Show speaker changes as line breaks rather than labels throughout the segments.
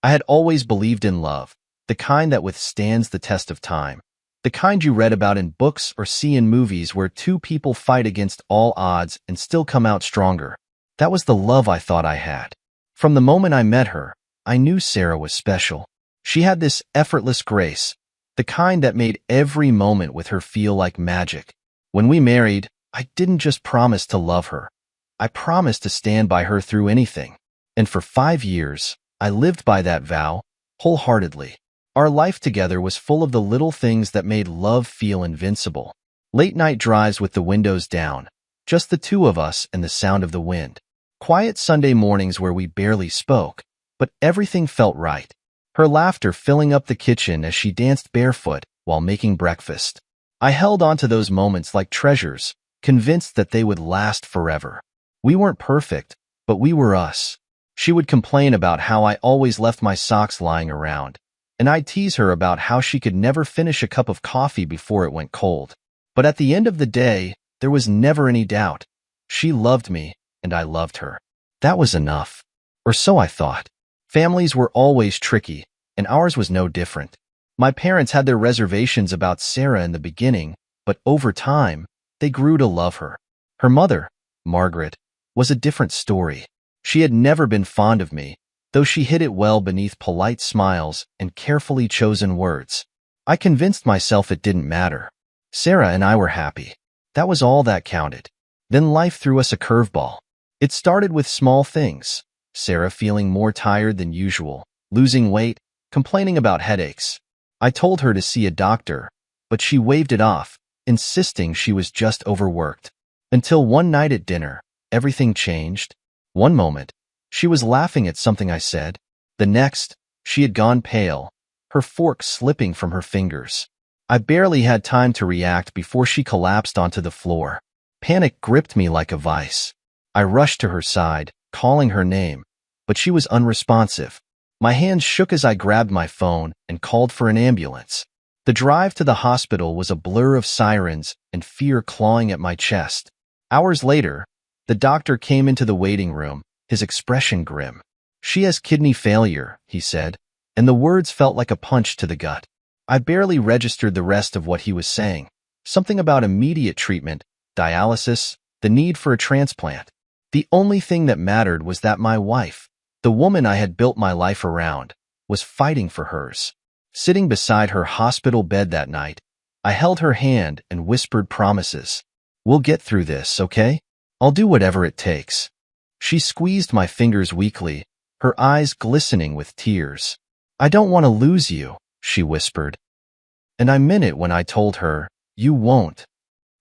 I had always believed in love, the kind that withstands the test of time. The kind you read about in books or see in movies where two people fight against all odds and still come out stronger. That was the love I thought I had. From the moment I met her, I knew Sarah was special. She had this effortless grace, the kind that made every moment with her feel like magic. When we married, I didn't just promise to love her. I promised to stand by her through anything. And for 5 years, I lived by that vow, wholeheartedly. Our life together was full of the little things that made love feel invincible. Late-night drives with the windows down, just the two of us and the sound of the wind. Quiet Sunday mornings where we barely spoke, but everything felt right. Her laughter filling up the kitchen as she danced barefoot while making breakfast. I held on to those moments like treasures, convinced that they would last forever. We weren't perfect, but we were us. She would complain about how I always left my socks lying around, and I'd tease her about how she could never finish a cup of coffee before it went cold. But at the end of the day, there was never any doubt. She loved me, and I loved her. That was enough. Or so I thought. Families were always tricky, and ours was no different. My parents had their reservations about Sarah in the beginning, but over time, they grew to love her. Her mother, Margaret, was a different story. She had never been fond of me, though she hid it well beneath polite smiles and carefully chosen words. I convinced myself it didn't matter. Sarah and I were happy. That was all that counted. Then life threw us a curveball. It started with small things. Sarah feeling more tired than usual, losing weight, complaining about headaches. I told her to see a doctor, but she waved it off, insisting she was just overworked. Until one night at dinner, everything changed. One moment, she was laughing at something I said. The next, she had gone pale, her fork slipping from her fingers. I barely had time to react before she collapsed onto the floor. Panic gripped me like a vice. I rushed to her side, calling her name, but she was unresponsive. My hands shook as I grabbed my phone and called for an ambulance. The drive to the hospital was a blur of sirens and fear clawing at my chest. Hours later, the doctor came into the waiting room, his expression grim. "She has kidney failure," he said, and the words felt like a punch to the gut. I barely registered the rest of what he was saying. Something about immediate treatment, dialysis, the need for a transplant. The only thing that mattered was that my wife, the woman I had built my life around, was fighting for hers. Sitting beside her hospital bed that night, I held her hand and whispered promises. "We'll get through this, okay? I'll do whatever it takes." She squeezed my fingers weakly, her eyes glistening with tears. "I don't want to lose you," she whispered. And I meant it when I told her, "You won't."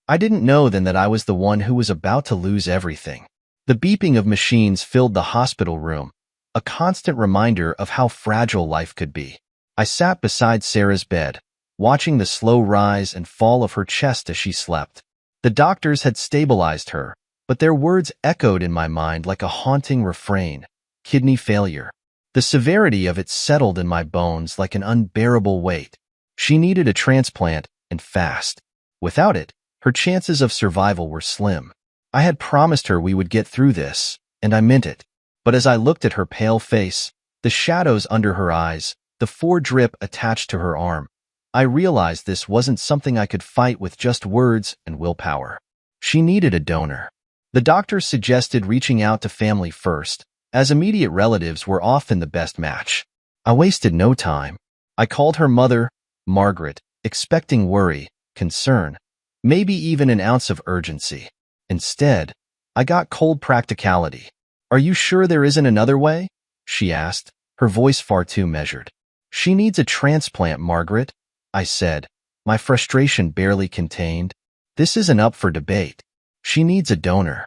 I didn't know then that I was the one who was about to lose everything. The beeping of machines filled the hospital room, a constant reminder of how fragile life could be. I sat beside Sarah's bed, watching the slow rise and fall of her chest as she slept. The doctors had stabilized her, but their words echoed in my mind like a haunting refrain. Kidney failure. The severity of it settled in my bones like an unbearable weight. She needed a transplant, and fast. Without it, her chances of survival were slim. I had promised her we would get through this, and I meant it. But as I looked at her pale face, the shadows under her eyes, the foredrip attached to her arm, I realized this wasn't something I could fight with just words and willpower. She needed a donor. The doctor suggested reaching out to family first, as immediate relatives were often the best match. I wasted no time. I called her mother, Margaret, expecting worry, concern, maybe even an ounce of urgency. Instead, I got cold practicality. "Are you sure there isn't another way?" she asked, her voice far too measured. "She needs a transplant, Margaret," I said, my frustration barely contained. "This isn't up for debate. She needs a donor."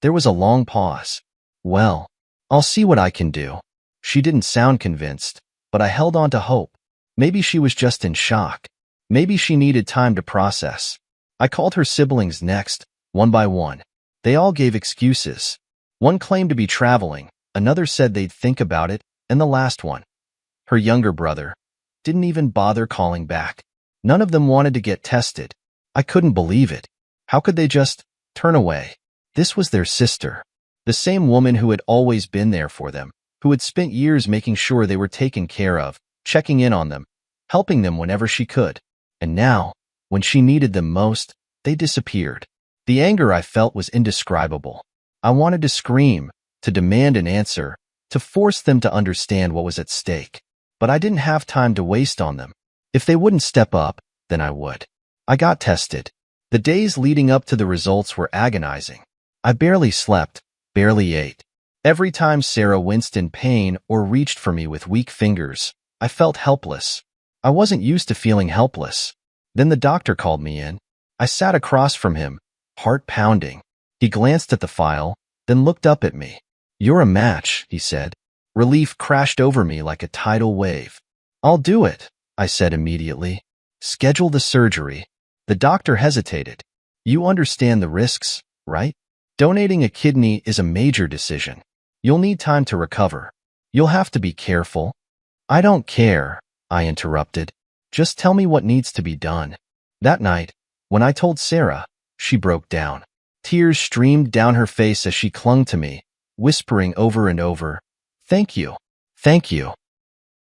There was a long pause. "Well, I'll see what I can do." She didn't sound convinced, but I held on to hope. Maybe she was just in shock. Maybe she needed time to process. I called her siblings next, one by one. They all gave excuses. One claimed to be traveling, another said they'd think about it, and the last one, her younger brother, didn't even bother calling back. None of them wanted to get tested. I couldn't believe it. How could they just turn away? This was their sister, the same woman who had always been there for them, who had spent years making sure they were taken care of, checking in on them, helping them whenever she could. And now, when she needed them most, they disappeared. The anger I felt was indescribable. I wanted to scream, to demand an answer, to force them to understand what was at stake. But I didn't have time to waste on them. If they wouldn't step up, then I would. I got tested. The days leading up to the results were agonizing. I barely slept, barely ate. Every time Sarah winced in pain or reached for me with weak fingers, I felt helpless. I wasn't used to feeling helpless. Then the doctor called me in. I sat across from him, heart pounding. He glanced at the file, then looked up at me. "You're a match," he said. Relief crashed over me like a tidal wave. "I'll do it," I said immediately. "Schedule the surgery." The doctor hesitated. "You understand the risks, right? Donating a kidney is a major decision. You'll need time to recover. You'll have to be careful." "I don't care," I interrupted. "Just tell me what needs to be done." That night, when I told Sarah, she broke down. Tears streamed down her face as she clung to me, whispering over and over, "Thank you. Thank you."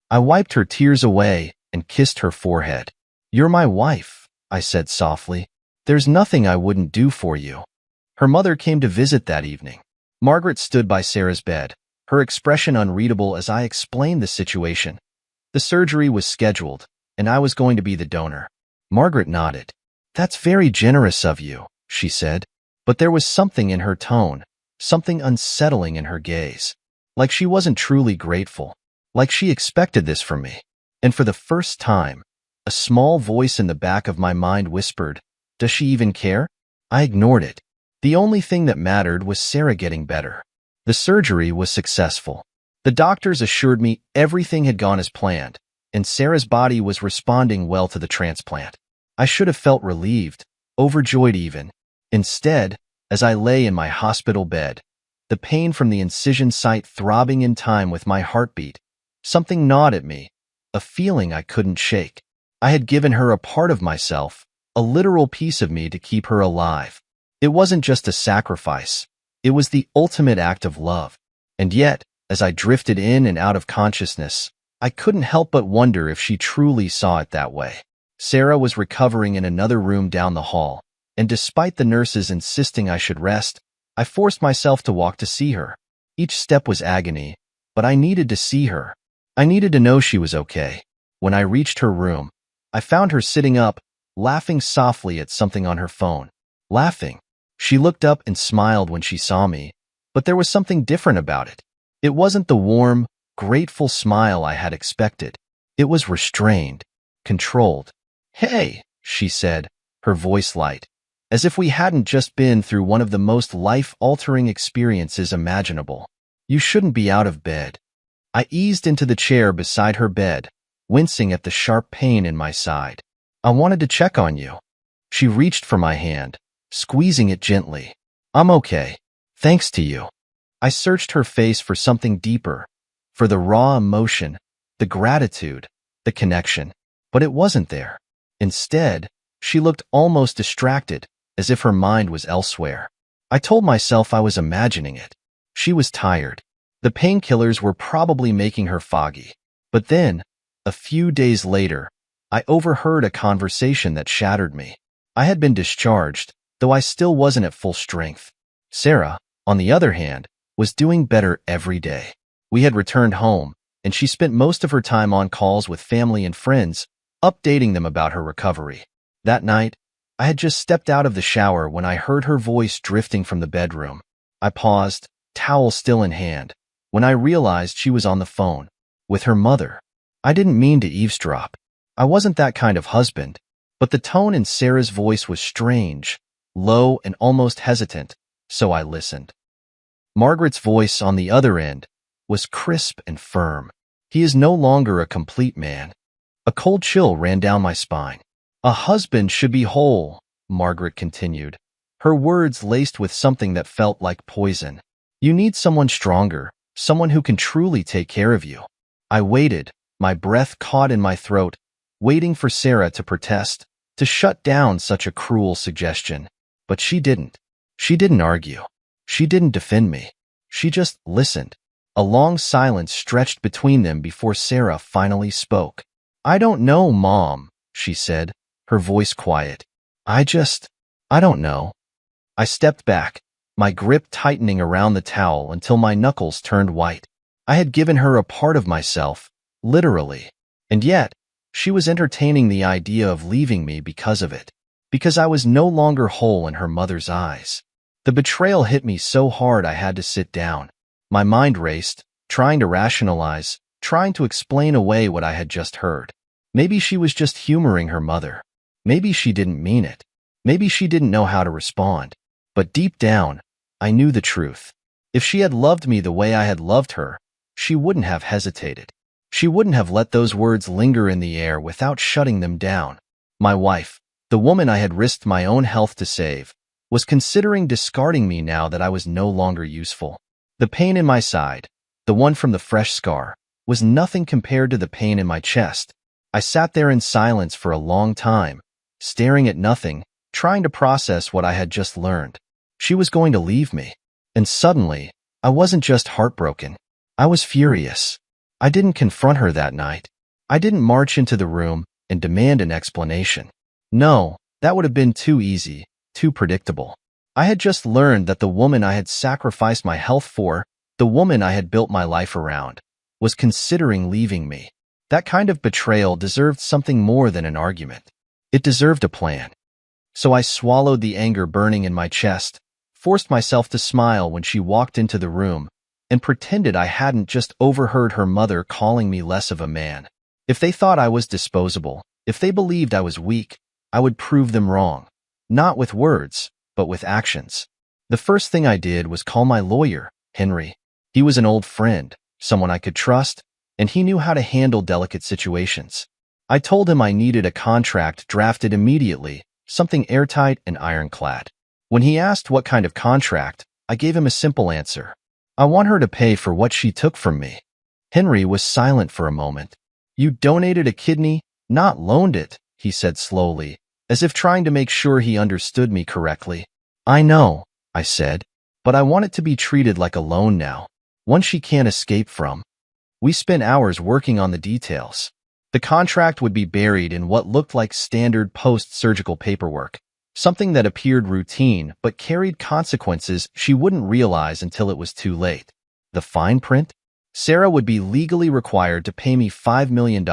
I wiped her tears away and kissed her forehead. "You're my wife," I said softly. "There's nothing I wouldn't do for you." Her mother came to visit that evening. Margaret stood by Sarah's bed, her expression unreadable as I explained the situation. The surgery was scheduled, and I was going to be the donor. Margaret nodded. "That's very generous of you," she said. But there was something in her tone, something unsettling in her gaze. Like she wasn't truly grateful. Like she expected this from me. And for the first time, a small voice in the back of my mind whispered, "Does she even care?" I ignored it. The only thing that mattered was Sarah getting better. The surgery was successful. The doctors assured me everything had gone as planned, and Sarah's body was responding well to the transplant. I should have felt relieved, overjoyed even. Instead, as I lay in my hospital bed, the pain from the incision site throbbing in time with my heartbeat, something gnawed at me, a feeling I couldn't shake. I had given her a part of myself, a literal piece of me to keep her alive. It wasn't just a sacrifice. It was the ultimate act of love. And yet, as I drifted in and out of consciousness, I couldn't help but wonder if she truly saw it that way. Sarah was recovering in another room down the hall, and despite the nurses insisting I should rest, I forced myself to walk to see her. Each step was agony, but I needed to see her. I needed to know she was okay. When I reached her room, I found her sitting up, laughing softly at something on her phone. Laughing. She looked up and smiled when she saw me, but there was something different about it. It wasn't the warm, grateful smile I had expected. It was restrained, controlled. "Hey," she said, her voice light, as if we hadn't just been through one of the most life-altering experiences imaginable. "You shouldn't be out of bed." I eased into the chair beside her bed, wincing at the sharp pain in my side. "I wanted to check on you." She reached for my hand, squeezing it gently. "I'm okay. Thanks to you." I searched her face for something deeper, for the raw emotion, the gratitude, the connection. But it wasn't there. Instead, she looked almost distracted, as if her mind was elsewhere. I told myself I was imagining it. She was tired. The painkillers were probably making her foggy. But then, a few days later, I overheard a conversation that shattered me. I had been discharged, though I still wasn't at full strength. Sarah, on the other hand, was doing better every day. We had returned home, and she spent most of her time on calls with family and friends, updating them about her recovery. That night, I had just stepped out of the shower when I heard her voice drifting from the bedroom. I paused, towel still in hand, when I realized she was on the phone, with her mother. I didn't mean to eavesdrop. I wasn't that kind of husband, but the tone in Sarah's voice was strange, low and almost hesitant, so I listened. Margaret's voice on the other end was crisp and firm. "He is no longer a complete man." A cold chill ran down my spine. "A husband should be whole," Margaret continued, her words laced with something that felt like poison. "You need someone stronger, someone who can truly take care of you." I waited, my breath caught in my throat, waiting for Sarah to protest, to shut down such a cruel suggestion. But she didn't. She didn't argue. She didn't defend me. She just listened. A long silence stretched between them before Sarah finally spoke. "I don't know, Mom," she said, her voice quiet. I don't know." I stepped back, my grip tightening around the towel until my knuckles turned white. I had given her a part of myself, literally. And yet, she was entertaining the idea of leaving me because of it. Because I was no longer whole in her mother's eyes. The betrayal hit me so hard I had to sit down. My mind raced, trying to rationalize, trying to explain away what I had just heard. Maybe she was just humoring her mother. Maybe she didn't mean it. Maybe she didn't know how to respond. But deep down, I knew the truth. If she had loved me the way I had loved her, she wouldn't have hesitated. She wouldn't have let those words linger in the air without shutting them down. My wife, the woman I had risked my own health to save, was considering discarding me now that I was no longer useful. The pain in my side, the one from the fresh scar, was nothing compared to the pain in my chest. I sat there in silence for a long time, staring at nothing, trying to process what I had just learned. She was going to leave me. And suddenly, I wasn't just heartbroken. I was furious. I didn't confront her that night. I didn't march into the room and demand an explanation. No, that would have been too easy, too predictable. I had just learned that the woman I had sacrificed my health for, the woman I had built my life around, was considering leaving me. That kind of betrayal deserved something more than an argument. It deserved a plan. So I swallowed the anger burning in my chest, forced myself to smile when she walked into the room, and pretended I hadn't just overheard her mother calling me less of a man. If they thought I was disposable, if they believed I was weak, I would prove them wrong. Not with words, but with actions. The first thing I did was call my lawyer, Henry. He was an old friend, someone I could trust, and he knew how to handle delicate situations. I told him I needed a contract drafted immediately, something airtight and ironclad. When he asked what kind of contract, I gave him a simple answer. I want her to pay for what she took from me. Henry was silent for a moment. "You donated a kidney, not loaned it," he said slowly, as if trying to make sure he understood me correctly. "I know," I said, "but I want it to be treated like a loan now, one she can't escape from." We spent hours working on the details. The contract would be buried in what looked like standard post-surgical paperwork, something that appeared routine but carried consequences she wouldn't realize until it was too late. The fine print? Sarah would be legally required to pay me $5 million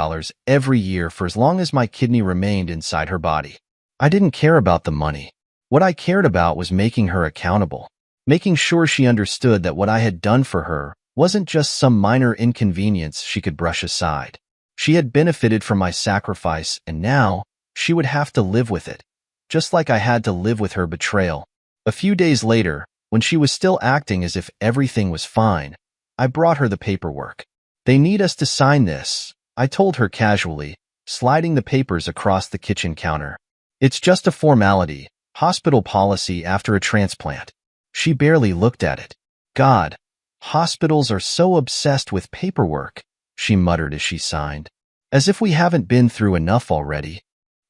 every year for as long as my kidney remained inside her body. I didn't care about the money. What I cared about was making her accountable, making sure she understood that what I had done for her wasn't just some minor inconvenience she could brush aside. She had benefited from my sacrifice, and now she would have to live with it, just like I had to live with her betrayal. A few days later, when she was still acting as if everything was fine, I brought her the paperwork. "They need us to sign this," I told her casually, sliding the papers across the kitchen counter. "It's just a formality, hospital policy after a transplant." She barely looked at it. "God, hospitals are so obsessed with paperwork," she muttered as she signed. "As if we haven't been through enough already."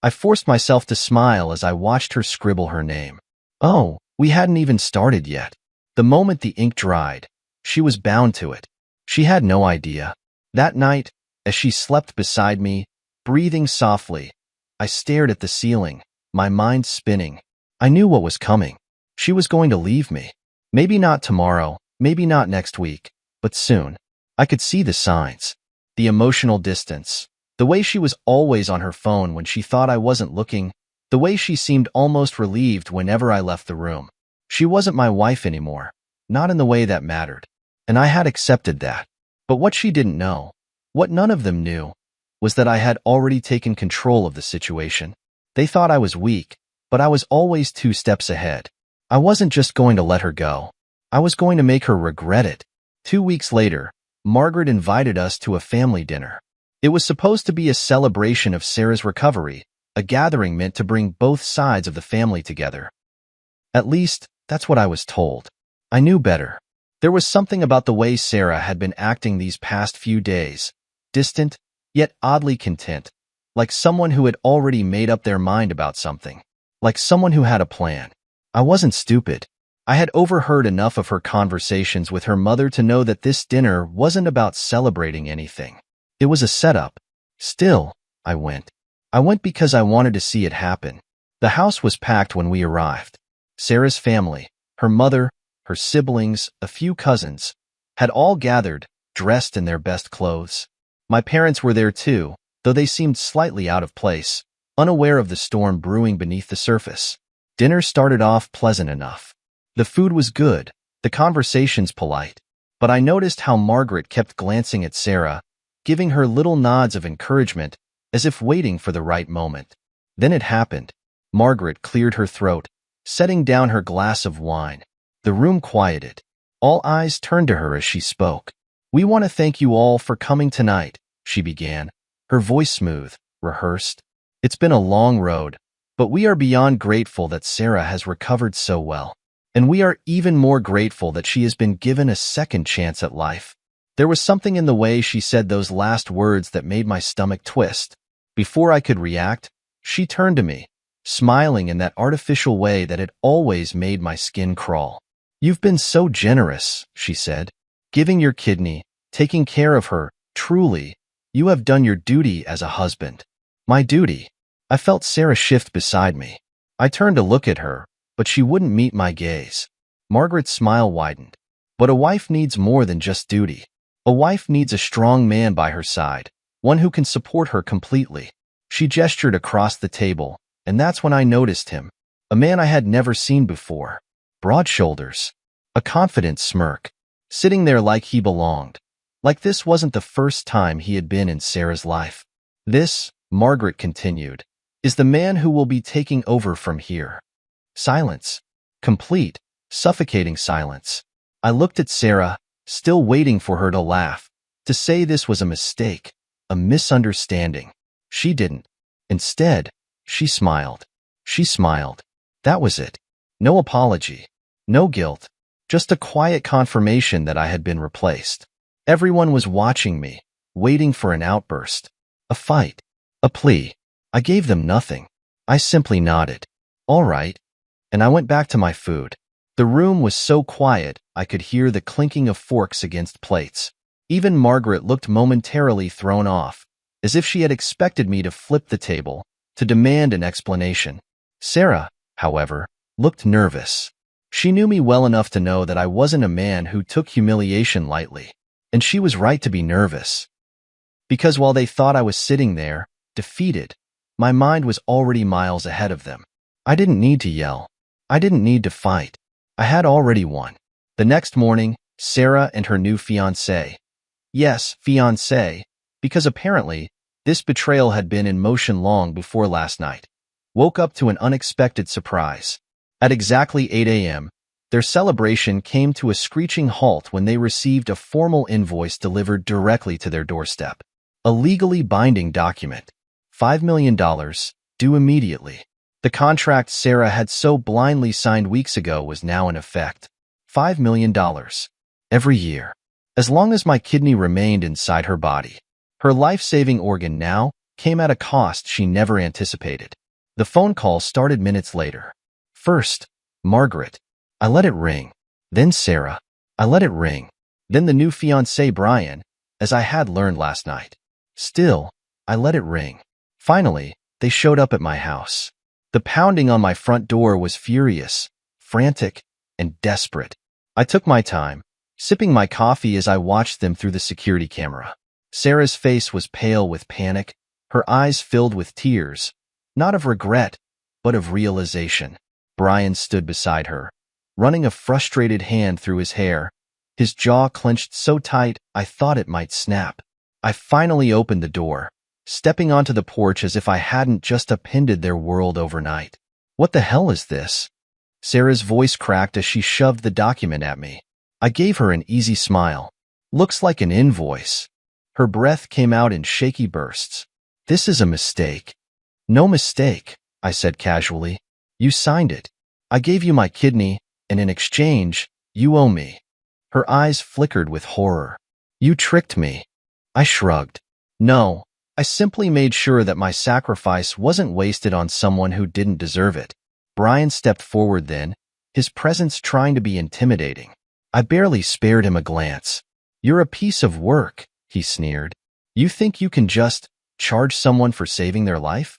I forced myself to smile as I watched her scribble her name. Oh, we hadn't even started yet. The moment the ink dried, she was bound to it. She had no idea. That night, as she slept beside me, breathing softly, I stared at the ceiling, my mind spinning. I knew what was coming. She was going to leave me. Maybe not tomorrow, maybe not next week, but soon. I could see the signs. The emotional distance. The way she was always on her phone when she thought I wasn't looking. The way she seemed almost relieved whenever I left the room. She wasn't my wife anymore. Not in the way that mattered. And I had accepted that. But what she didn't know, what none of them knew, was that I had already taken control of the situation. They thought I was weak, but I was always 2 steps ahead. I wasn't just going to let her go. I was going to make her regret it. 2 weeks later, Margaret invited us to a family dinner. It was supposed to be a celebration of Sarah's recovery, a gathering meant to bring both sides of the family together. At least, that's what I was told. I knew better. There was something about the way Sarah had been acting these past few days, distant, yet oddly content, like someone who had already made up their mind about something, like someone who had a plan. I wasn't stupid. I had overheard enough of her conversations with her mother to know that this dinner wasn't about celebrating anything. It was a setup. Still, I went. I went because I wanted to see it happen. The house was packed when we arrived. Sarah's family, her mother, her siblings, a few cousins, had all gathered, dressed in their best clothes. My parents were there too, though they seemed slightly out of place, unaware of the storm brewing beneath the surface. Dinner started off pleasant enough. The food was good, the conversations polite, but I noticed how Margaret kept glancing at Sarah, giving her little nods of encouragement, as if waiting for the right moment. Then it happened. Margaret cleared her throat, setting down her glass of wine. The room quieted. All eyes turned to her as she spoke. "We want to thank you all for coming tonight," she began, her voice smooth, rehearsed. "It's been a long road, but we are beyond grateful that Sarah has recovered so well. And we are even more grateful that she has been given a second chance at life." There was something in the way she said those last words that made my stomach twist. Before I could react, she turned to me, smiling in that artificial way that had always made my skin crawl. "You've been so generous," she said. "Giving your kidney, taking care of her, truly, you have done your duty as a husband." My duty. I felt Sarah shift beside me. I turned to look at her, but she wouldn't meet my gaze. Margaret's smile widened. "But a wife needs more than just duty. A wife needs a strong man by her side, one who can support her completely." She gestured across the table, and that's when I noticed him. A man I had never seen before. Broad shoulders. A confident smirk. Sitting there like he belonged. Like this wasn't the first time he had been in Sarah's life. "This," Margaret continued, "is the man who will be taking over from here." Silence. Complete, suffocating silence. I looked at Sarah, still waiting for her to laugh, to say this was a mistake, a misunderstanding. She didn't. Instead, she smiled. She smiled. That was it. No apology. No guilt. Just a quiet confirmation that I had been replaced. Everyone was watching me, waiting for an outburst. A fight. A plea. I gave them nothing. I simply nodded. "All right." And I went back to my food. The room was so quiet, I could hear the clinking of forks against plates. Even Margaret looked momentarily thrown off, as if she had expected me to flip the table, to demand an explanation. Sarah, however, looked nervous. She knew me well enough to know that I wasn't a man who took humiliation lightly, and she was right to be nervous. Because while they thought I was sitting there, defeated, my mind was already miles ahead of them. I didn't need to yell. I didn't need to fight. I had already won. The next morning, Sarah and her new fiancé. Yes, fiancé, because apparently, this betrayal had been in motion long before last night. Woke up to an unexpected surprise. At exactly 8 a.m., their celebration came to a screeching halt when they received a formal invoice delivered directly to their doorstep. A legally binding document. $5 million, due immediately. The contract Sarah had so blindly signed weeks ago was now in effect. $5 million. Every year. As long as my kidney remained inside her body. Her life-saving organ now came at a cost she never anticipated. The phone call started minutes later. First, Margaret. I let it ring. Then Sarah. I let it ring. Then the new fiancé Brian, as I had learned last night. Still, I let it ring. Finally, they showed up at my house. The pounding on my front door was furious, frantic, and desperate. I took my time, sipping my coffee as I watched them through the security camera. Sarah's face was pale with panic, her eyes filled with tears, not of regret, but of realization. Brian stood beside her, running a frustrated hand through his hair, his jaw clenched so tight I thought it might snap. I finally opened the door, stepping onto the porch as if I hadn't just upended their world overnight. "What the hell is this?" Sarah's voice cracked as she shoved the document at me. I gave her an easy smile. "Looks like an invoice." Her breath came out in shaky bursts. "This is a mistake." "No mistake," I said casually. "You signed it. I gave you my kidney, and in exchange, you owe me." Her eyes flickered with horror. "You tricked me." I shrugged. "No. I simply made sure that my sacrifice wasn't wasted on someone who didn't deserve it." Brian stepped forward then, his presence trying to be intimidating. I barely spared him a glance. "You're a piece of work," he sneered. "You think you can just charge someone for saving their life?"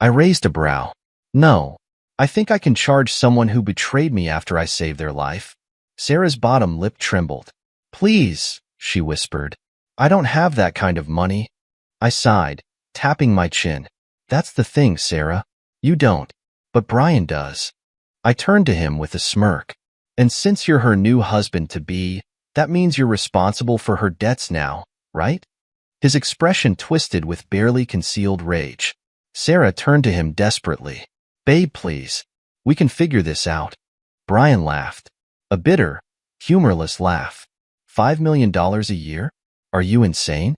I raised a brow. "No, I think I can charge someone who betrayed me after I saved their life." Sarah's bottom lip trembled. "Please," she whispered. "I don't have that kind of money." I sighed, tapping my chin. "That's the thing, Sarah. You don't. But Brian does." I turned to him with a smirk. "And since you're her new husband-to-be, that means you're responsible for her debts now, right?" His expression twisted with barely concealed rage. Sarah turned to him desperately. "Babe, please. We can figure this out." Brian laughed. A bitter, humorless laugh. $5 million a year? Are you insane?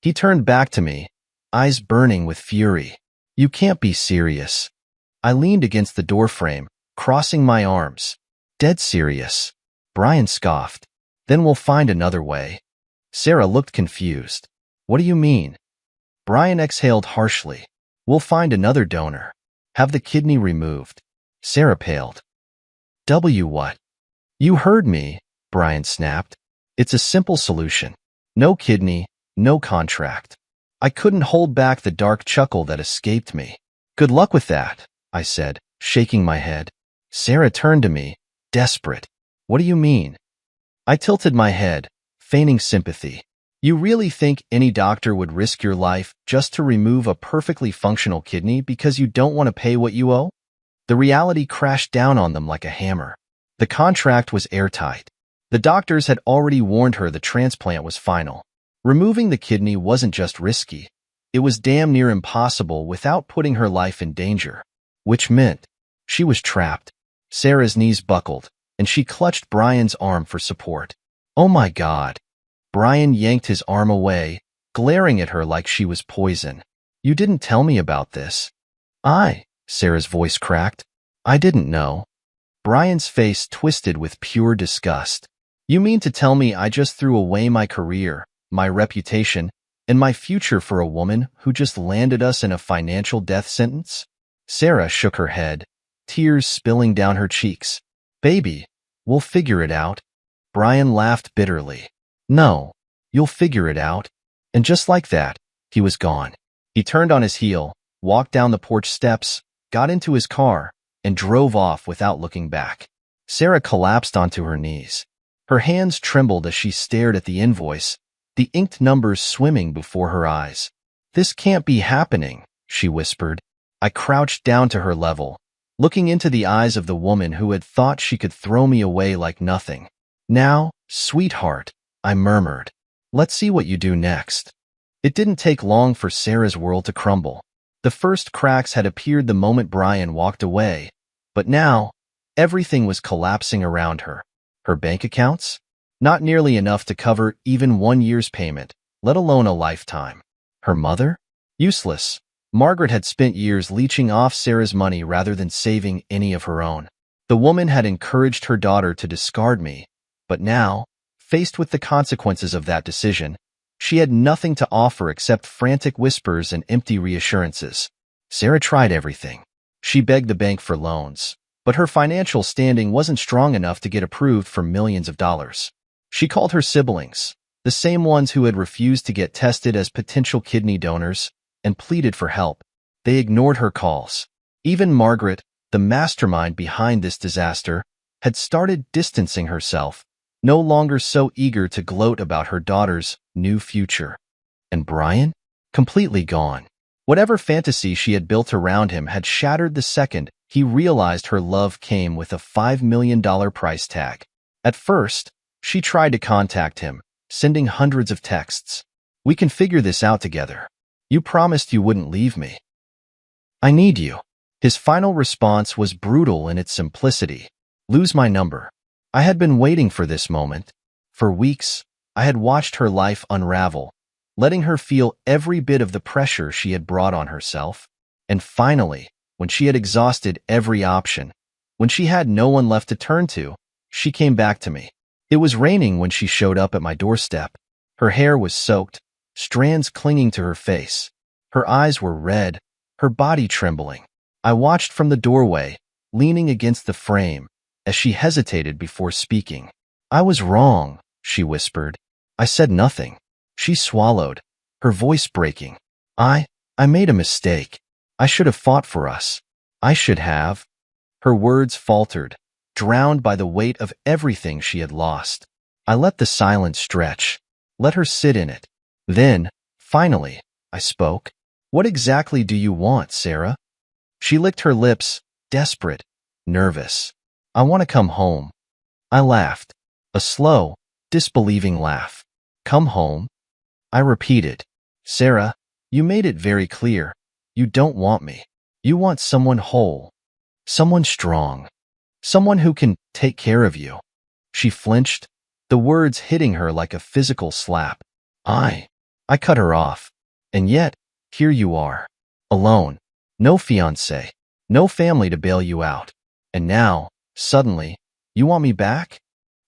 He turned back to me, eyes burning with fury. "You can't be serious." I leaned against the doorframe, crossing my arms. "Dead serious." Brian scoffed. "Then we'll find another way." Sarah looked confused. "What do you mean?" Brian exhaled harshly. "We'll find another donor. Have the kidney removed." Sarah paled. What? "You heard me," Brian snapped. "It's a simple solution. No kidney, no contract." I couldn't hold back the dark chuckle that escaped me. "Good luck with that," I said, shaking my head. Sarah turned to me, desperate. "What do you mean?" I tilted my head, feigning sympathy. "You really think any doctor would risk your life just to remove a perfectly functional kidney because you don't want to pay what you owe?" The reality crashed down on them like a hammer. The contract was airtight. The doctors had already warned her the transplant was final. Removing the kidney wasn't just risky. It was damn near impossible without putting her life in danger. Which meant she was trapped. Sarah's knees buckled, and she clutched Brian's arm for support. "Oh my God." Brian yanked his arm away, glaring at her like she was poison. "You didn't tell me about this." Sarah's voice cracked. "I didn't know." Brian's face twisted with pure disgust. "You mean to tell me I just threw away my career, my reputation, and my future for a woman who just landed us in a financial death sentence?" Sarah shook her head, tears spilling down her cheeks. "Baby, we'll figure it out." Brian laughed bitterly. "No, you'll figure it out." And just like that, he was gone. He turned on his heel, walked down the porch steps, got into his car, and drove off without looking back. Sarah collapsed onto her knees. Her hands trembled as she stared at the invoice, the inked numbers swimming before her eyes. "This can't be happening," she whispered. I crouched down to her level, looking into the eyes of the woman who had thought she could throw me away like nothing. "Now, sweetheart," I murmured, "let's see what you do next." It didn't take long for Sarah's world to crumble. The first cracks had appeared the moment Brian walked away, but now, everything was collapsing around her. Her bank accounts? Not nearly enough to cover even 1 year's payment, let alone a lifetime. Her mother? Useless. Margaret had spent years leeching off Sarah's money rather than saving any of her own. The woman had encouraged her daughter to discard me, but now, faced with the consequences of that decision, she had nothing to offer except frantic whispers and empty reassurances. Sarah tried everything. She begged the bank for loans, but her financial standing wasn't strong enough to get approved for millions of dollars. She called her siblings, the same ones who had refused to get tested as potential kidney donors, and pleaded for help. They ignored her calls. Even Margaret, the mastermind behind this disaster, had started distancing herself, no longer so eager to gloat about her daughter's new future. And Brian? Completely gone. Whatever fantasy she had built around him had shattered the second he realized her love came with a $5 million price tag. At first, she tried to contact him, sending hundreds of texts. "We can figure this out together. You promised you wouldn't leave me. I need you." His final response was brutal in its simplicity. "Lose my number." I had been waiting for this moment. For weeks, I had watched her life unravel, letting her feel every bit of the pressure she had brought on herself. And finally, when she had exhausted every option, when she had no one left to turn to, she came back to me. It was raining when she showed up at my doorstep. Her hair was soaked, strands clinging to her face. Her eyes were red, her body trembling. I watched from the doorway, leaning against the frame, as she hesitated before speaking. I was wrong, she whispered. I said nothing. She swallowed, her voice breaking. I made a mistake. I should have fought for us. I should have. Her words faltered, drowned by the weight of everything she had lost. I let the silence stretch, let her sit in it. Then, finally, I spoke. What exactly do you want, Sarah? She licked her lips, desperate, nervous. I want to come home. I laughed, a slow, disbelieving laugh. Come home? I repeated. Sarah, you made it very clear. You don't want me. You want someone whole, someone strong, someone who can take care of you. She flinched, the words hitting her like a physical slap. I cut her off. And yet, here you are, alone, no fiancé, no family to bail you out. And now, suddenly, you want me back?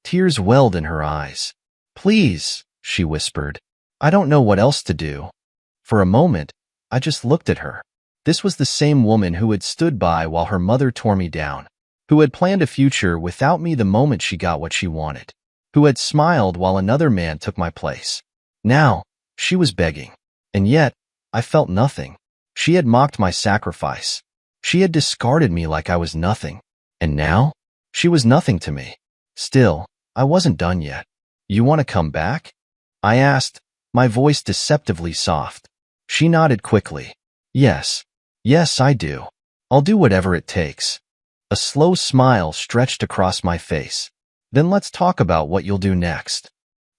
Tears welled in her eyes. Please, she whispered. I don't know what else to do. For a moment, I just looked at her. This was the same woman who had stood by while her mother tore me down, who had planned a future without me the moment she got what she wanted, who had smiled while another man took my place. Now, she was begging. And yet, I felt nothing. She had mocked my sacrifice. She had discarded me like I was nothing. And now, she was nothing to me. Still, I wasn't done yet. You want to come back? I asked, my voice deceptively soft. She nodded quickly. Yes, I do. I'll do whatever it takes. A slow smile stretched across my face. Then let's talk about what you'll do next.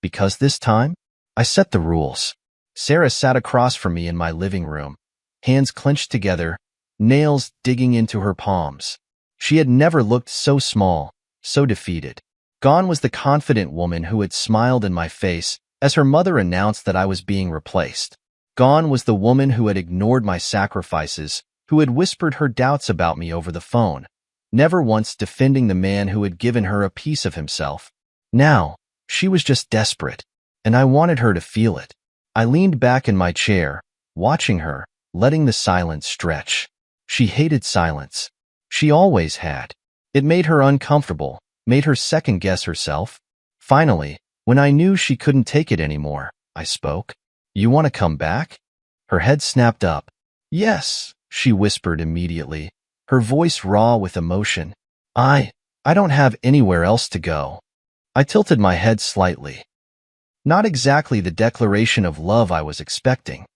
Because this time, I set the rules. Sarah sat across from me in my living room, hands clenched together, nails digging into her palms. She had never looked so small, so defeated. Gone was the confident woman who had smiled in my face as her mother announced that I was being replaced. Gone was the woman who had ignored my sacrifices, who had whispered her doubts about me over the phone, never once defending the man who had given her a piece of himself. Now, she was just desperate, and I wanted her to feel it. I leaned back in my chair, watching her, letting the silence stretch. She hated silence. She always had. It made her uncomfortable, made her second-guess herself. Finally, when I knew she couldn't take it anymore, I spoke. You want to come back? Her head snapped up. Yes, she whispered immediately, her voice raw with emotion. I don't have anywhere else to go. I tilted my head slightly. Not exactly the declaration of love I was expecting.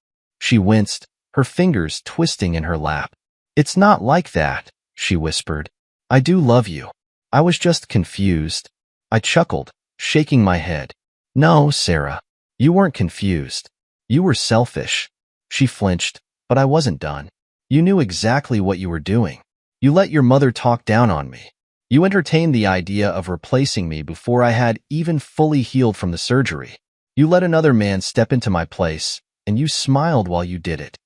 She winced, her fingers twisting in her lap. It's not like that, she whispered. I do love you. I was just confused. I chuckled, shaking my head. No, Sarah, you weren't confused. You were selfish. She flinched, but I wasn't done. You knew exactly what you were doing. You let your mother talk down on me. You entertained the idea of replacing me before I had even fully healed from the surgery. You let another man step into my place, and you smiled while you did it.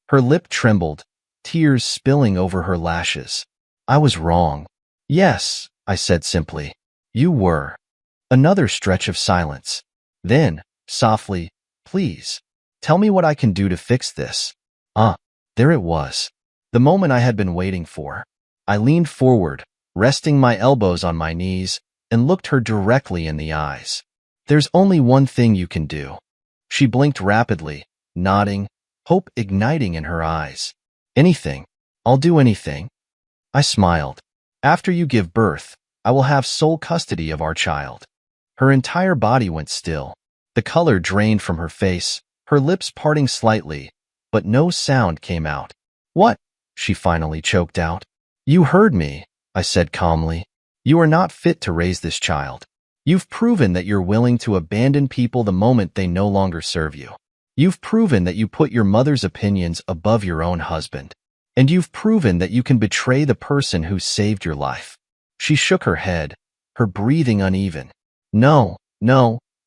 Her lip trembled, tears spilling over her lashes. I was wrong. Yes, I said simply. You were. Another stretch of silence. Then, softly, please, tell me what I can do to fix this. There it was. The moment I had been waiting for. I leaned forward, resting my elbows on my knees, and looked her directly in the eyes. There's only one thing you can do. She blinked rapidly, nodding, hope igniting in her eyes. Anything. I'll do anything. I smiled. After you give birth, I will have sole custody of our child. Her entire body went still. The color drained from her face, her lips parting slightly, but no sound came out. What? She finally choked out. You heard me, I said calmly. You are not fit to raise this child. You've proven that you're willing to abandon people the moment they no longer serve you. You've proven that you put your mother's opinions above your own husband. And you've proven that you can betray the person who saved your life. She shook her head, her breathing uneven. No,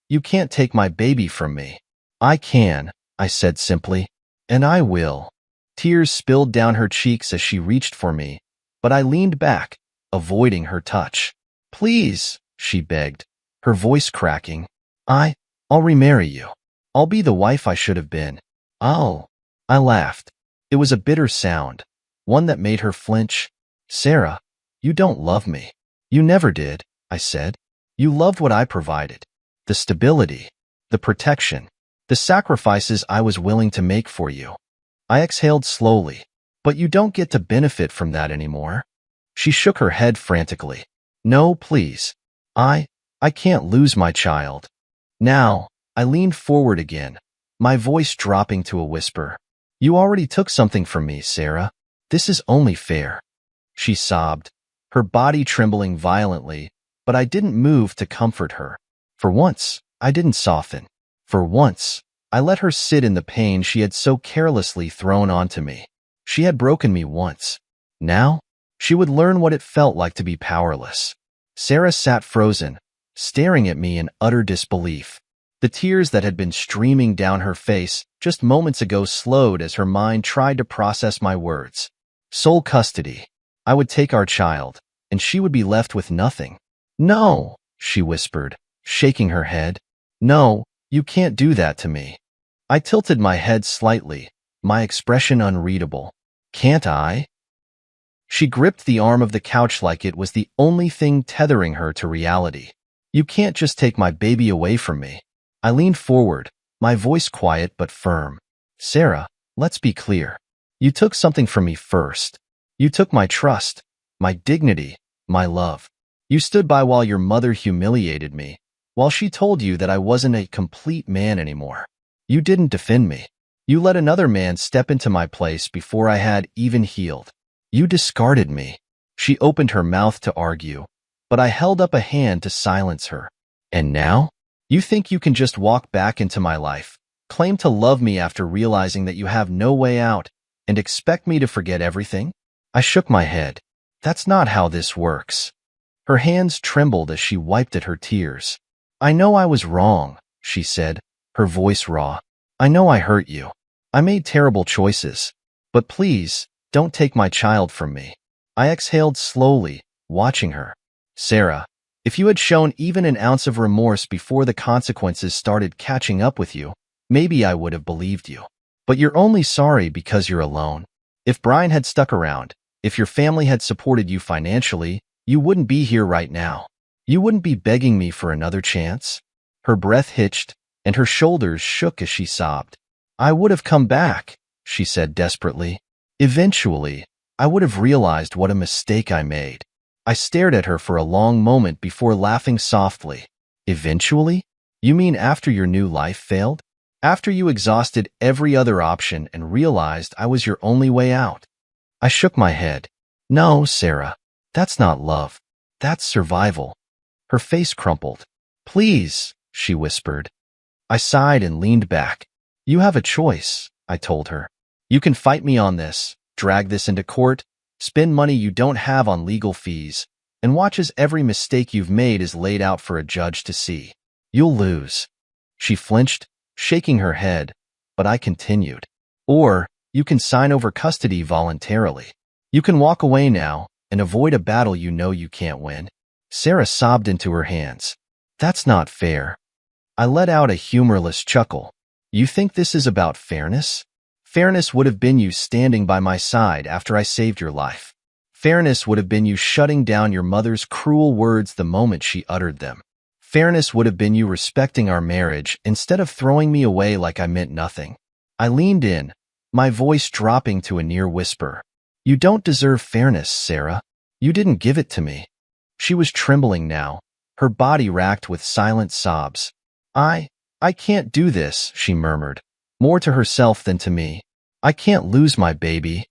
you can't take my baby from me. I can, I said simply. And I will. Tears spilled down her cheeks as she reached for me, but I leaned back, avoiding her touch. Please, she begged, her voice cracking. I'll remarry you. I'll be the wife I should have been. I laughed. It was a bitter sound, one that made her flinch. Sarah, you don't love me. You never did, I said. You loved what I provided. The stability, the protection, the sacrifices I was willing to make for you. I exhaled slowly. But you don't get to benefit from that anymore. She shook her head frantically. No, please. I can't lose my child. Now, I leaned forward again, my voice dropping to a whisper. You already took something from me, Sarah. This is only fair. She sobbed, her body trembling violently, but I didn't move to comfort her. For once, I didn't soften. For once, I let her sit in the pain she had so carelessly thrown onto me. She had broken me once. Now, she would learn what it felt like to be powerless. Sarah sat frozen, staring at me in utter disbelief. The tears that had been streaming down her face just moments ago slowed as her mind tried to process my words. Sole custody. I would take our child, and she would be left with nothing. No, she whispered, shaking her head. No, you can't do that to me. I tilted my head slightly, my expression unreadable. Can't I? She gripped the arm of the couch like it was the only thing tethering her to reality. You can't just take my baby away from me. I leaned forward, my voice quiet but firm. Sarah, let's be clear. You took something from me first. You took my trust, my dignity, my love. You stood by while your mother humiliated me, while she told you that I wasn't a complete man anymore. You didn't defend me. You let another man step into my place before I had even healed. You discarded me. She opened her mouth to argue, but I held up a hand to silence her. And now? You think you can just walk back into my life, claim to love me after realizing that you have no way out, and expect me to forget everything? I shook my head. That's not how this works. Her hands trembled as she wiped at her tears. I know I was wrong, she said, her voice raw. I know I hurt you. I made terrible choices. But please, don't take my child from me. I exhaled slowly, watching her. Sarah, if you had shown even an ounce of remorse before the consequences started catching up with you, maybe I would have believed you. But you're only sorry because you're alone. If Brian had stuck around, if your family had supported you financially, you wouldn't be here right now. You wouldn't be begging me for another chance. Her breath hitched, and her shoulders shook as she sobbed. I would have come back, she said desperately. Eventually, I would have realized what a mistake I made. I stared at her for a long moment before laughing softly. Eventually? You mean after your new life failed? After you exhausted every other option and realized I was your only way out? I shook my head. No, Sarah, that's not love. That's survival. Her face crumpled. Please, she whispered. I sighed and leaned back. You have a choice, I told her. You can fight me on this, drag this into court, spend money you don't have on legal fees, and watch as every mistake you've made is laid out for a judge to see. You'll lose. She flinched, shaking her head, but I continued. Or, you can sign over custody voluntarily. You can walk away now and avoid a battle you know you can't win. Sarah sobbed into her hands. That's not fair. I let out a humorless chuckle. You think this is about fairness? Fairness would have been you standing by my side after I saved your life. Fairness would have been you shutting down your mother's cruel words the moment she uttered them. Fairness would have been you respecting our marriage instead of throwing me away like I meant nothing. I leaned in, my voice dropping to a near whisper. You don't deserve fairness, Sarah. You didn't give it to me. She was trembling now, her body racked with silent sobs. I can't do this, she murmured, more to herself than to me. I can't lose my baby.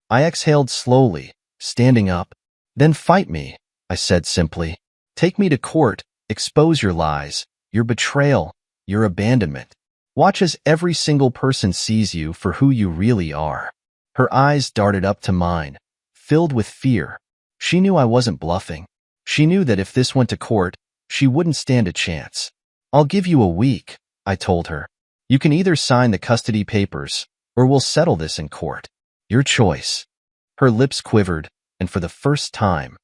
I exhaled slowly, standing up. Then fight me, I said simply. Take me to court, expose your lies, your betrayal, your abandonment. Watch as every single person sees you for who you really are. Her eyes darted up to mine, filled with fear. She knew I wasn't bluffing. She knew that if this went to court, she wouldn't stand a chance. I'll give you a week, I told her. You can either sign the custody papers, or we'll settle this in court. Your choice. Her lips quivered, and for the first time,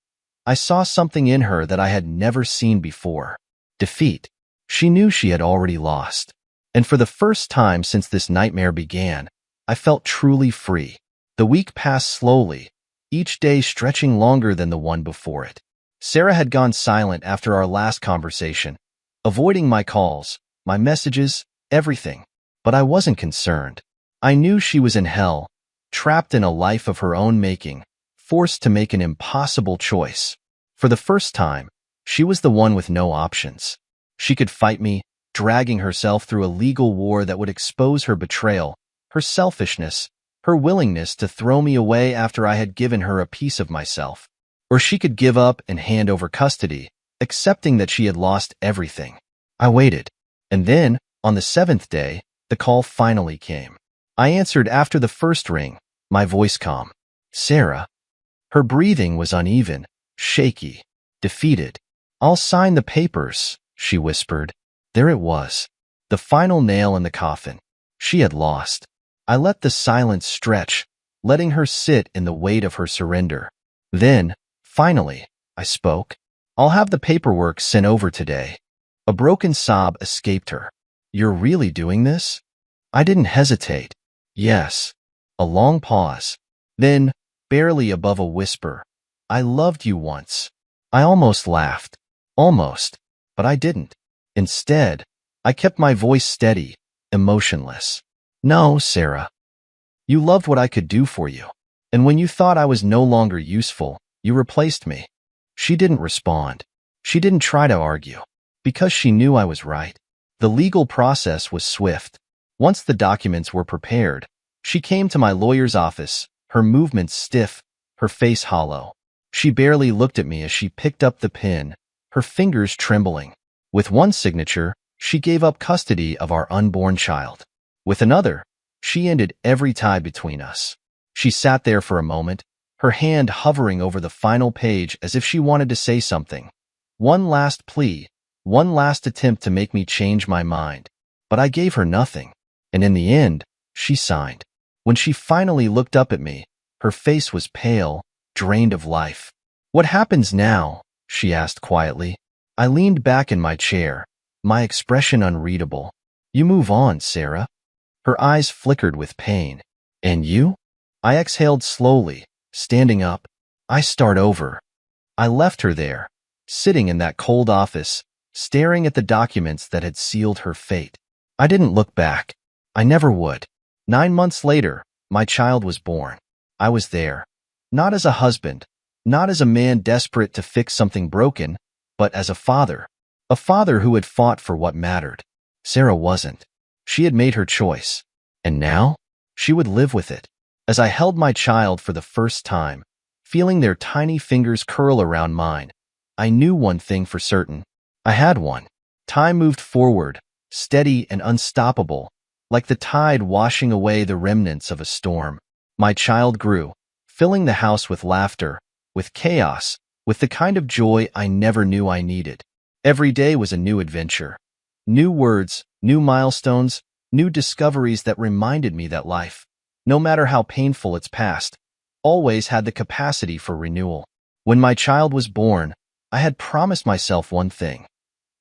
I saw something in her that I had never seen before. Defeat. She knew she had already lost. And for the first time since this nightmare began, I felt truly free. The week passed slowly, each day stretching longer than the one before it. Sarah had gone silent after our last conversation, avoiding my calls, my messages, everything. But I wasn't concerned. I knew she was in hell, trapped in a life of her own making, forced to make an impossible choice. For the first time, she was the one with no options. She could fight me, dragging herself through a legal war that would expose her betrayal, her selfishness, her willingness to throw me away after I had given her a piece of myself. Or she could give up and hand over custody, accepting that she had lost everything. I waited. And then, on the 7th day, the call finally came. I answered after the first ring, my voice calm. Sarah. Her breathing was uneven, shaky, defeated. I'll sign the papers, she whispered. There it was, the final nail in the coffin. She had lost. I let the silence stretch, letting her sit in the weight of her surrender. Then, finally, I spoke. I'll have the paperwork sent over today. A broken sob escaped her. You're really doing this? I didn't hesitate. Yes. A long pause. Then, barely above a whisper, I loved you once. I almost laughed. Almost. But I didn't. Instead, I kept my voice steady, emotionless. No, Sarah. You loved what I could do for you. And when you thought I was no longer useful, you replaced me. She didn't respond. She didn't try to argue. Because she knew I was right. The legal process was swift. Once the documents were prepared, she came to my lawyer's office, her movements stiff, her face hollow. She barely looked at me as she picked up the pen, her fingers trembling. With one signature, she gave up custody of our unborn child. With another, she ended every tie between us. She sat there for a moment, her hand hovering over the final page as if she wanted to say something. One last plea, one last attempt to make me change my mind. But I gave her nothing. And in the end, she signed. When she finally looked up at me, her face was pale, drained of life. What happens now? She asked quietly. I leaned back in my chair, my expression unreadable. You move on, Sarah. Her eyes flickered with pain. And you? I exhaled slowly, standing up. I start over. I left her there, sitting in that cold office, staring at the documents that had sealed her fate. I didn't look back. I never would. 9 months later, my child was born. I was there. Not as a husband, not as a man desperate to fix something broken, but as a father who had fought for what mattered. Sarah wasn't. She had made her choice. And now, she would live with it. As I held my child for the first time, feeling their tiny fingers curl around mine, I knew one thing for certain. I had one. Time moved forward, steady and unstoppable, like the tide washing away the remnants of a storm. My child grew, filling the house with laughter, with chaos, with the kind of joy I never knew I needed. Every day was a new adventure. New words, new milestones, new discoveries that reminded me that life, no matter how painful its past, always had the capacity for renewal. When my child was born, I had promised myself one thing.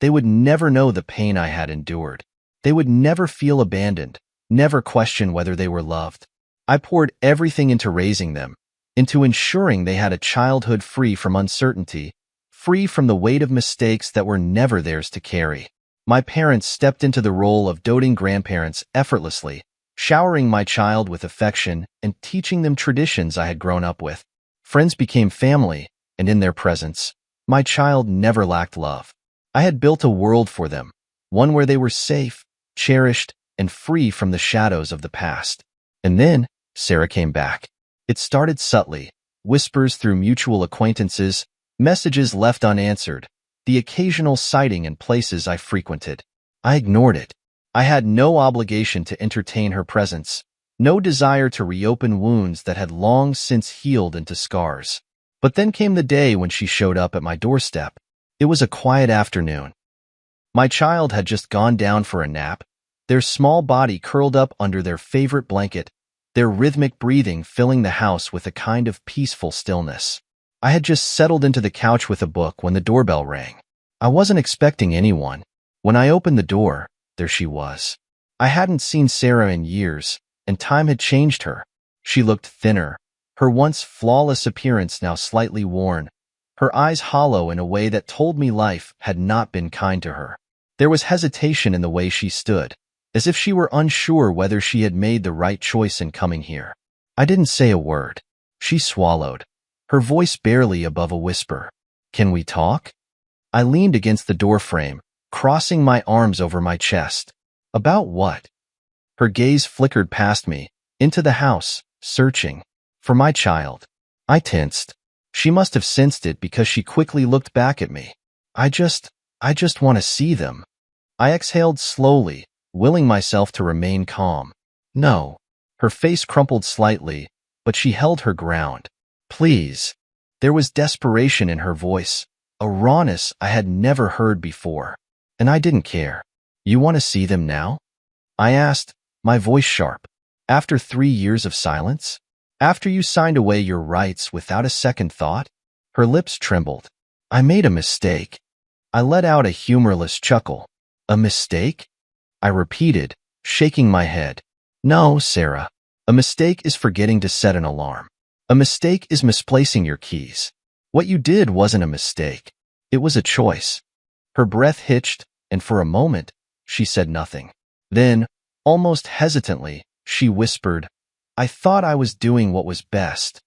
They would never know the pain I had endured. They would never feel abandoned, never question whether they were loved. I poured everything into raising them, into ensuring they had a childhood free from uncertainty, free from the weight of mistakes that were never theirs to carry. My parents stepped into the role of doting grandparents effortlessly, showering my child with affection and teaching them traditions I had grown up with. Friends became family, and in their presence, my child never lacked love. I had built a world for them, one where they were safe, cherished, and free from the shadows of the past. And then, Sarah came back. It started subtly, whispers through mutual acquaintances, messages left unanswered, the occasional sighting in places I frequented. I ignored it. I had no obligation to entertain her presence, no desire to reopen wounds that had long since healed into scars. But then came the day when she showed up at my doorstep. It was a quiet afternoon. My child had just gone down for a nap, their small body curled up under their favorite blanket, their rhythmic breathing filling the house with a kind of peaceful stillness. I had just settled into the couch with a book when the doorbell rang. I wasn't expecting anyone. When I opened the door, there she was. I hadn't seen Sarah in years, and time had changed her. She looked thinner, her once flawless appearance now slightly worn, her eyes hollow in a way that told me life had not been kind to her. There was hesitation in the way she stood, as if she were unsure whether she had made the right choice in coming here. I didn't say a word. She swallowed, her voice barely above a whisper. "Can we talk?" I leaned against the doorframe, crossing my arms over my chest. "About what?" Her gaze flickered past me, into the house, searching for my child. I tensed. She must have sensed it because she quickly looked back at me. I just want to see them." I exhaled slowly, willing myself to remain calm. "No." Her face crumpled slightly, but she held her ground. "Please." There was desperation in her voice, a rawness I had never heard before. And I didn't care. "You want to see them now?" I asked, my voice sharp. "After 3 years of silence? After you signed away your rights without a second thought?" Her lips trembled. "I made a mistake." I let out a humorless chuckle. "A mistake?" I repeated, shaking my head. "No, Sarah. A mistake is forgetting to set an alarm. A mistake is misplacing your keys. What you did wasn't a mistake. It was a choice." Her breath hitched, and for a moment, she said nothing. Then, almost hesitantly, she whispered, "I thought I was doing what was best."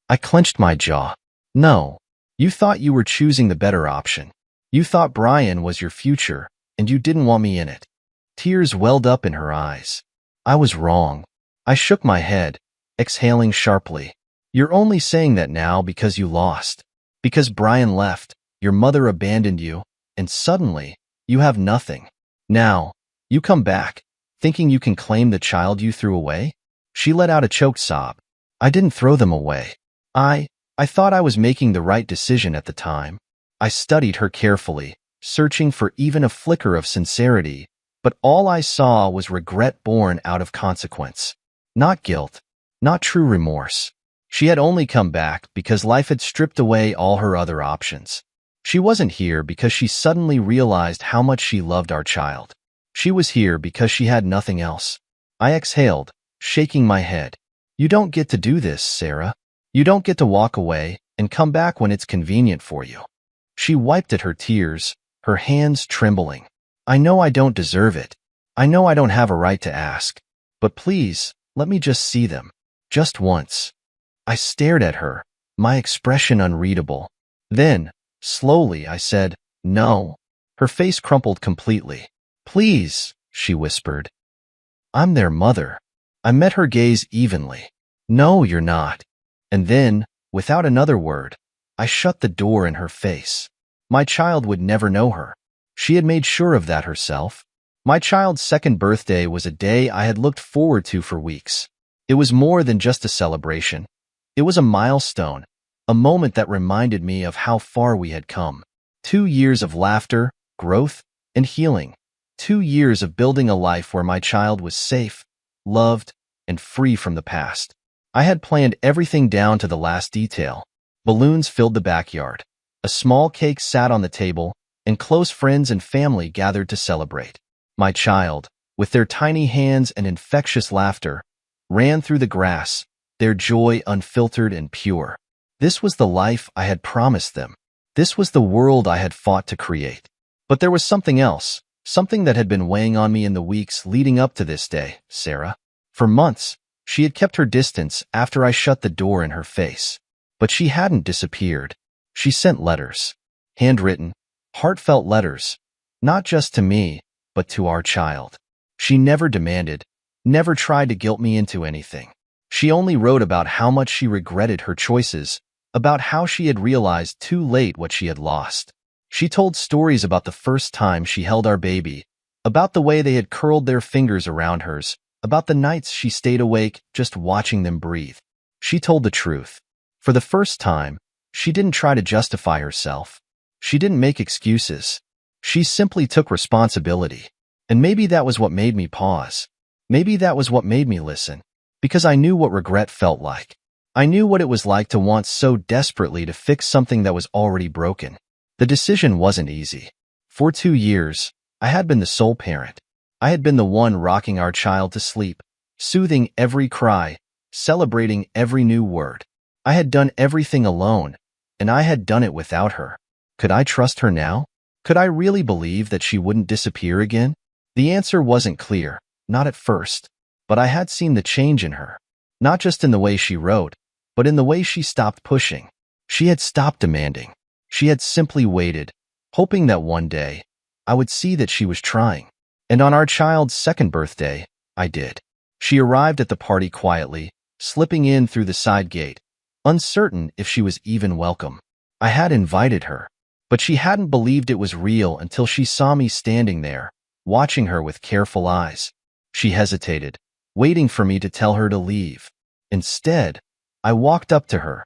I clenched my jaw. "No. You thought you were choosing the better option. You thought Brian was your future, and you didn't want me in it." Tears welled up in her eyes. I was wrong. I shook my head, exhaling sharply. "You're only saying that now because you lost. Because Brian left, your mother abandoned you, and suddenly, you have nothing. Now, you come back, thinking you can claim the child you threw away?" She let out a choked sob. "I didn't throw them away. I thought I was making the right decision at the time." I studied her carefully, searching for even a flicker of sincerity, but all I saw was regret born out of consequence. Not guilt, not true remorse. She had only come back because life had stripped away all her other options. She wasn't here because she suddenly realized how much she loved our child. She was here because she had nothing else. I exhaled, shaking my head. "You don't get to do this, Sarah. You don't get to walk away and come back when it's convenient for you." She wiped at her tears, her hands trembling. "I know I don't deserve it. I know I don't have a right to ask. But please, let me just see them. Just once." I stared at her, my expression unreadable. Then, slowly, I said, "No." Her face crumpled completely. "Please," she whispered. "I'm their mother." I met her gaze evenly. "No, you're not." And then, without another word, I shut the door in her face. My child would never know her. She had made sure of that herself. My child's second birthday was a day I had looked forward to for weeks. It was more than just a celebration. It was a milestone, a moment that reminded me of how far we had come. 2 years of laughter, growth, and healing. 2 years of building a life where my child was safe, loved, and free from the past. I had planned everything down to the last detail. Balloons filled the backyard. A small cake sat on the table, and close friends and family gathered to celebrate. My child, with their tiny hands and infectious laughter, ran through the grass, their joy unfiltered and pure. This was the life I had promised them. This was the world I had fought to create. But there was something else, something that had been weighing on me in the weeks leading up to this day, Sarah. For months, she had kept her distance after I shut the door in her face. But she hadn't disappeared. She sent letters. Handwritten, heartfelt letters. Not just to me, but to our child. She never demanded, never tried to guilt me into anything. She only wrote about how much she regretted her choices, about how she had realized too late what she had lost. She told stories about the first time she held our baby, about the way they had curled their fingers around hers, about the nights she stayed awake just watching them breathe. She told the truth. For the first time, she didn't try to justify herself. She didn't make excuses. She simply took responsibility. And maybe that was what made me pause. Maybe that was what made me listen. Because I knew what regret felt like. I knew what it was like to want so desperately to fix something that was already broken. The decision wasn't easy. For 2 years, I had been the sole parent. I had been the one rocking our child to sleep, soothing every cry, celebrating every new word. I had done everything alone, and I had done it without her. Could I trust her now? Could I really believe that she wouldn't disappear again? The answer wasn't clear, not at first, but I had seen the change in her. Not just in the way she wrote, but in the way she stopped pushing. She had stopped demanding. She had simply waited, hoping that one day I would see that she was trying. And on our child's second birthday, I did. She arrived at the party quietly, slipping in through the side gate, uncertain if she was even welcome. I had invited her, but she hadn't believed it was real until she saw me standing there, watching her with careful eyes. She hesitated, waiting for me to tell her to leave. Instead, I walked up to her,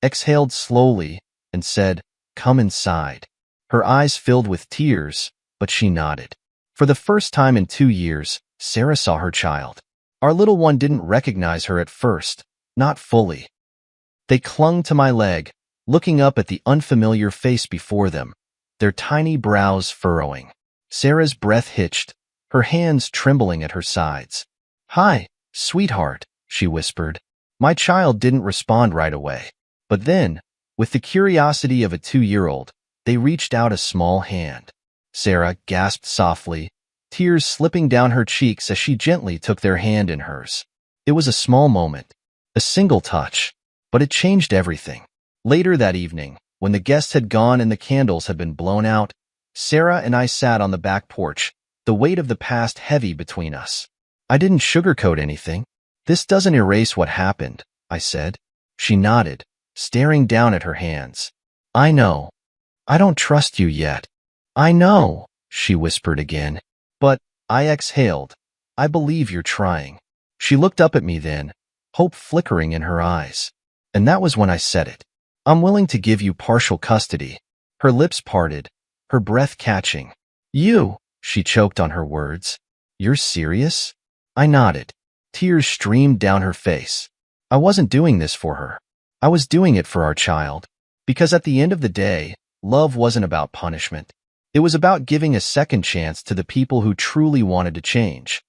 exhaled slowly, and said, "Come inside." Her eyes filled with tears, but she nodded. For the first time in 2 years, Sarah saw her child. Our little one didn't recognize her at first, not fully. They clung to my leg, looking up at the unfamiliar face before them, their tiny brows furrowing. Sarah's breath hitched, her hands trembling at her sides. "Hi, sweetheart," she whispered. My child didn't respond right away. But then, with the curiosity of a 2-year-old, they reached out a small hand. Sarah gasped softly, tears slipping down her cheeks as she gently took their hand in hers. It was a small moment, a single touch, but it changed everything. Later that evening, when the guests had gone and the candles had been blown out, Sarah and I sat on the back porch, the weight of the past heavy between us. I didn't sugarcoat anything. "This doesn't erase what happened," I said. She nodded, staring down at her hands. "I know. I don't trust you yet." "I know," she whispered again. "But," I exhaled, "I believe you're trying." She looked up at me then, hope flickering in her eyes. And that was when I said it. "I'm willing to give you partial custody." Her lips parted, her breath catching. "You," she choked on her words. "You're serious?" I nodded. Tears streamed down her face. I wasn't doing this for her. I was doing it for our child. Because at the end of the day, love wasn't about punishment. It was about giving a second chance to the people who truly wanted to change.